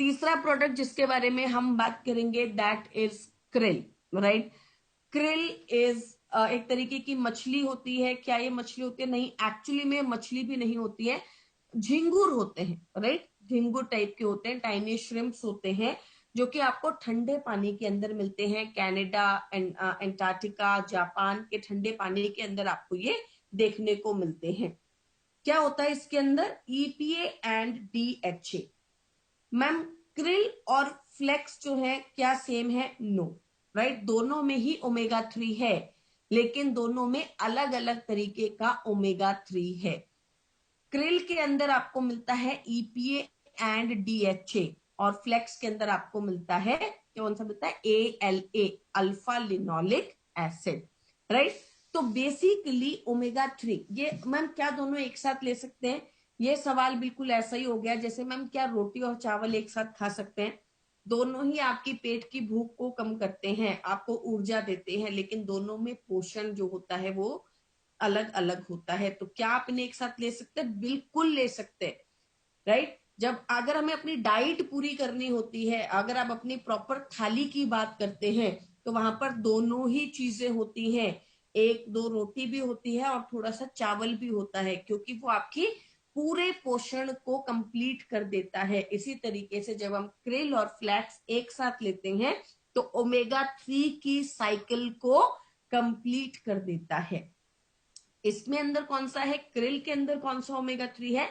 तीसरा प्रोडक्ट जिसके बारे में हम बात करेंगे that is krill, right. Krill is एक तरीके की मछली होती है। क्या ये मछली होती है? नहीं, एक्चुअली में मछली भी नहीं होती है, झिंगुर होते हैं, राइट। झिंगुर टाइप के होते हैं, टाइनी श्रिम्प्स होते हैं, जो कि आपको ठंडे पानी के अंदर मिलते हैं। कनाडा, अंटार्कटिका, जापान के ठंडे पानी के अंदर आपको ये देखने को मिलते हैं। क्या होता है इसके अंदर? EPA and DHA। Ma'am, krill और फ्लेक्स जो है क्या सेम है? No, right. दोनों में ही ओमेगा 3 है, लेकिन दोनों में अलग अलग तरीके का ओमेगा 3 है। क्रिल के अंदर आपको मिलता है EPA एंड DHA, और फ्लेक्स के अंदर आपको मिलता है, कौन सा मिलता है? ALA, alpha linoleic acid, right. तो बेसिकली ओमेगा 3, ये मैम क्या दोनों एक साथ ले सकते हैं? ये सवाल बिल्कुल ऐसा ही हो गया जैसे मैम क्या रोटी और चावल एक साथ खा सकते हैं? दोनों ही आपकी पेट की भूख को कम करते हैं, आपको ऊर्जा देते हैं, लेकिन दोनों में पोषण जो होता है वो अलग अलग होता है। तो क्या आप इन्हें एक साथ ले सकते हैं? बिल्कुल ले सकते हैं, राइट। जब अगर हमें अपनी डाइट पूरी करनी होती है, अगर आप अपनी प्रॉपर थाली की बात करते हैं, तो वहां पर दोनों ही चीजें होती हैं। एक दो रोटी भी होती है और थोड़ा सा चावल भी होता है, क्योंकि वो आपकी पूरे पोषण को कंप्लीट कर देता है। इसी तरीके से जब हम क्रिल और फ्लैक्स एक साथ लेते हैं, तो ओमेगा 3 की साइकिल को कंप्लीट कर देता है। इसमें अंदर कौन सा है? क्रिल के अंदर कौन सा ओमेगा 3 है?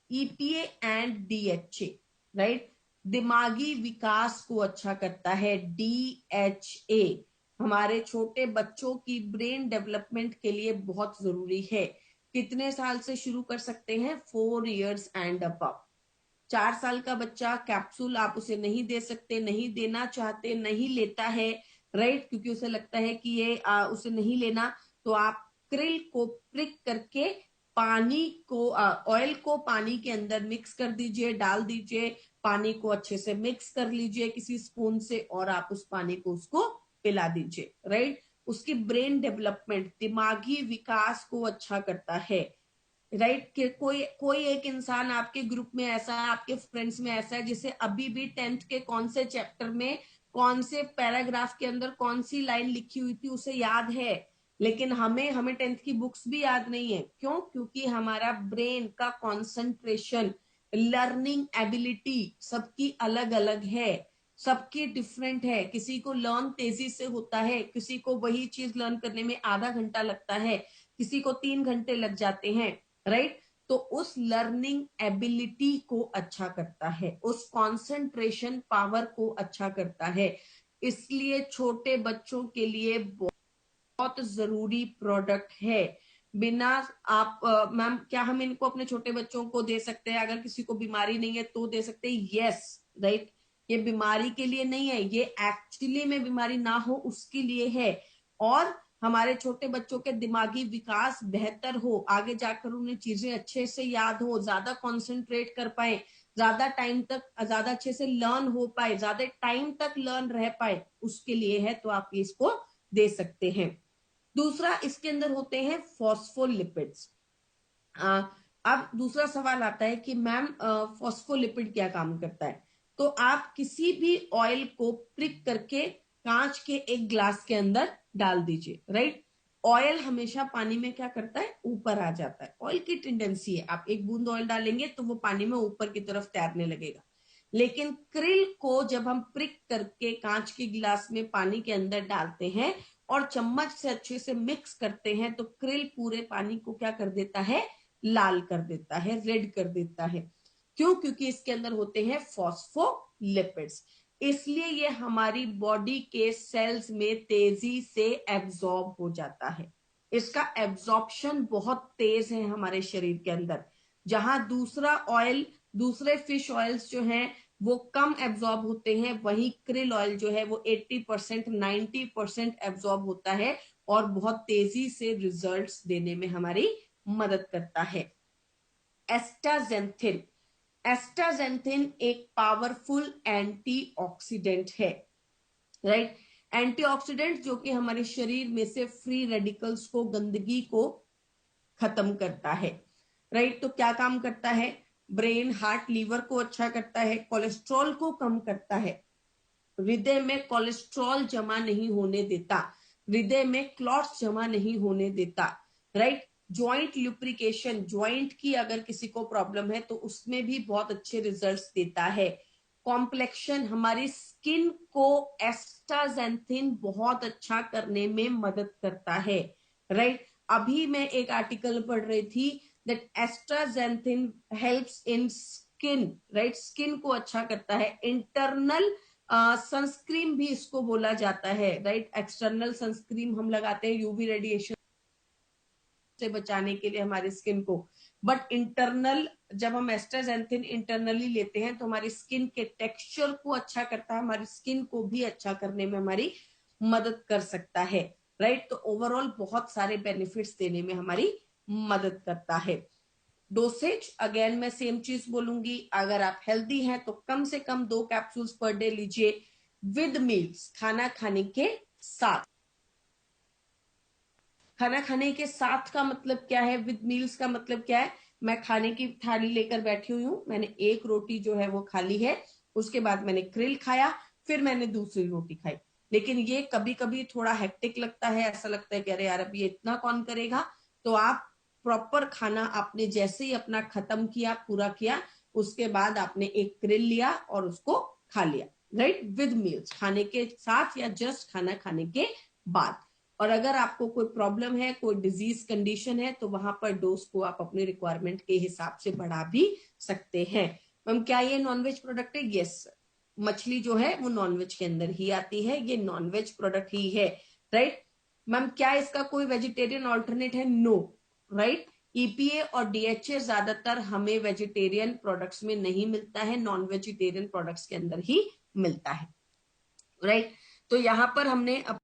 EPA and DHA, right. दिमागी विकास को अच्छा करता है। DHA हमारे छोटे बच्चों की ब्रेन डेवलपमेंट के लिए बहुत जरूरी है। कितने साल से शुरू कर सकते हैं? 4 इयर्स एंड अबव। 4 साल का बच्चा कैप्सूल आप उसे नहीं दे सकते, नहीं देना चाहते, नहीं लेता है, राइट, क्योंकि उसे लगता है कि ये उसे नहीं लेना। तो आप क्रिल को प्रिक करके पानी को, ऑयल को पानी के अंदर मिक्स कर दीजिए, डाल दीजिए, पानी को अच्छे से मिक्स कर लीजिए किसी स्पून से, और आप उस पानी को उसको पिला दीजिए, राइट। उसकी ब्रेन डेवलपमेंट, दिमागी विकास को अच्छा करता है, राइट। कि कोई कोई एक इंसान आपके ग्रुप में ऐसा है, आपके फ्रेंड्स में ऐसा है, जिसे अभी भी 10th के कौन से चैप्टर में कौन से पैराग्राफ के अंदर कौन सी लाइन लिखी हुई थी उसे याद है, लेकिन हमें 10th की बुक्स भी याद नहीं है। क्यों? क्योंकि हमारा ब्रेन का कंसंट्रेशन, लर्निंग एबिलिटी सबकी अलग अलग है, सबकी डिफरेंट है। किसी को लर्न तेजी से होता है, किसी को वही चीज लर्न करने में आधा घंटा लगता है, किसी को 3 घंटे लग जाते हैं, राइट। तो उस लर्निंग एबिलिटी को अच्छा करता है, उस कंसंट्रेशन पावर को अच्छा करता है। इसलिए छोटे बच्चों के लिए बहुत जरूरी प्रोडक्ट है। बिना आप मैम क्या हम इनको अपने छोटे बच्चों को दे सकते हैं? अगर किसी को बीमारी नहीं है तो दे सकते हैं, यस, राइट। ये बीमारी के लिए नहीं है, ये एक्चुअली में बीमारी ना हो उसके लिए है। और हमारे छोटे बच्चों के दिमागी विकास बेहतर हो, आगे जाकर उन्हें चीजें अच्छे से याद हो, ज्यादा कॉन्सेंट्रेट कर पाए, ज्यादा टाइम तक ज्यादा अच्छे से लर्न हो पाए, ज्यादा टाइम तक लर्न रह पाए, उसके लिए है। तो आप इसको दे सकते हैं। दूसरा इसके अंदर होते हैं फॉस्फोलिपिड्स। अब दूसरा सवाल आता है कि मैम फॉस्फोलिपिड क्या काम करता है? तो आप किसी भी ऑयल को प्रिक करके कांच के एक ग्लास के अंदर डाल दीजिए, राइट। ऑयल हमेशा पानी में क्या करता है? ऊपर आ जाता है। ऑयल की टेंडेंसी है, आप एक बूंद ऑयल डालेंगे तो वो पानी में ऊपर की तरफ तैरने लगेगा। लेकिन क्रिल को जब हम प्रिक करके कांच के गिलास में पानी के अंदर डालते हैं और चम्मच से अच्छे से मिक्स करते हैं, तो क्रिल पूरे पानी को क्या कर देता है? लाल कर देता है, रेड कर देता है। क्यों? क्योंकि इसके अंदर होते हैं फॉस्फोलिपिड्स। इसलिए ये हमारी बॉडी के सेल्स में तेजी से एब्जॉर्ब हो जाता है। इसका एब्जॉर्प्शन बहुत तेज है हमारे शरीर के अंदर। जहां दूसरा ऑयल, दूसरे फिश ऑयल्स जो हैं वो कम एब्जॉर्ब होते हैं, वहीं क्रिल ऑयल जो है वो 80% 90% एब्जॉर्ब होता है और बहुत तेजी से रिजल्ट्स देने में हमारी मदद करता है। एस्टाजेंथिन, एस्टाजेंथिन एक पावरफुल एंटीऑक्सीडेंट है, राइट। एंटीऑक्सीडेंट जो कि हमारे शरीर में से फ्री रेडिकल्स को, गंदगी को खत्म करता है, राइट। तो क्या काम करता है? ब्रेन, हार्ट, लीवर को अच्छा करता है, कोलेस्ट्रॉल को कम करता है, हृदय में कोलेस्ट्रॉल जमा नहीं होने देता, हृदय में क्लॉट्स जमा नहीं होने देता, राइट। ज्वाइंट ल्यूब्रिकेशन, ज्वाइंट की अगर किसी को प्रॉब्लम है तो उसमें भी बहुत अच्छे रिजल्ट्स देता है। कॉम्प्लेक्शन, हमारी स्किन को एस्टाजेंथिन बहुत अच्छा करने में मदद करता है, राइट। अभी मैं एक आर्टिकल पढ़ रही थी that astaxanthin helps in skin, right, skin को अच्छा करता है। इंटरनल सनस्क्रीन भी इसको बोला जाता है, राइट। एक्सटर्नल सनस्क्रीन हम लगाते हैं यूवी रेडिएशन से बचाने के लिए हमारी स्किन को, बट इंटरनल जब हम एस्टाजेंथिन इंटरनली लेते हैं तो हमारी स्किन के टेक्सचर को अच्छा करता है, हमारी स्किन को भी अच्छा करने में हमारी मदद कर सकता है, राइट। तो ओवरऑल बहुत सारे बेनिफिट्स देने में हमारी मदद करता है। डोसेज अगेन मैं सेम चीज बोलूंगी, अगर आप हेल्दी हैं तो कम से कम 2 कैप्सूल्स पर डे लीजिए विद मील्स, खाना खाने के साथ। खाना खाने के साथ का मतलब क्या है, विद मील्स का मतलब क्या है, मैं खाने की थाली लेकर बैठी हुई हूं, मैंने एक रोटी जो है वो खा ली है, उसके बाद मैंने क्रिल खाया, फिर मैंने दूसरी रोटी खाई। लेकिन ये कभी कभी थोड़ा हेक्टिक लगता है, ऐसा लगता है कि अरे यार अब ये इतना कौन करेगा, तो आप प्रॉपर खाना आपने जैसे ही अपना खत्म किया, पूरा किया, उसके बाद आपने एक क्रिल लिया और उसको खा लिया, राइट, विद मील्स, खाने के साथ या जस्ट खाना खाने के बाद। और अगर आपको कोई प्रॉब्लम है, कोई डिजीज कंडीशन है, तो वहां पर डोज को आप अपने रिक्वायरमेंट के हिसाब से बढ़ा भी सकते हैं। मैम क्या ये नॉनवेज प्रोडक्ट है? यस, मछली जो है वो नॉनवेज के अंदर ही आती है, ये नॉनवेज प्रोडक्ट ही है, राइट। मैम क्या इसका कोई वेजिटेरियन ऑल्टरनेट है? No, right. ईपीए और डीएचए ज्यादातर हमें वेजिटेरियन प्रोडक्ट्स में नहीं मिलता है, नॉन वेजिटेरियन प्रोडक्ट्स के अंदर ही मिलता है, राइट। तो यहां पर हमने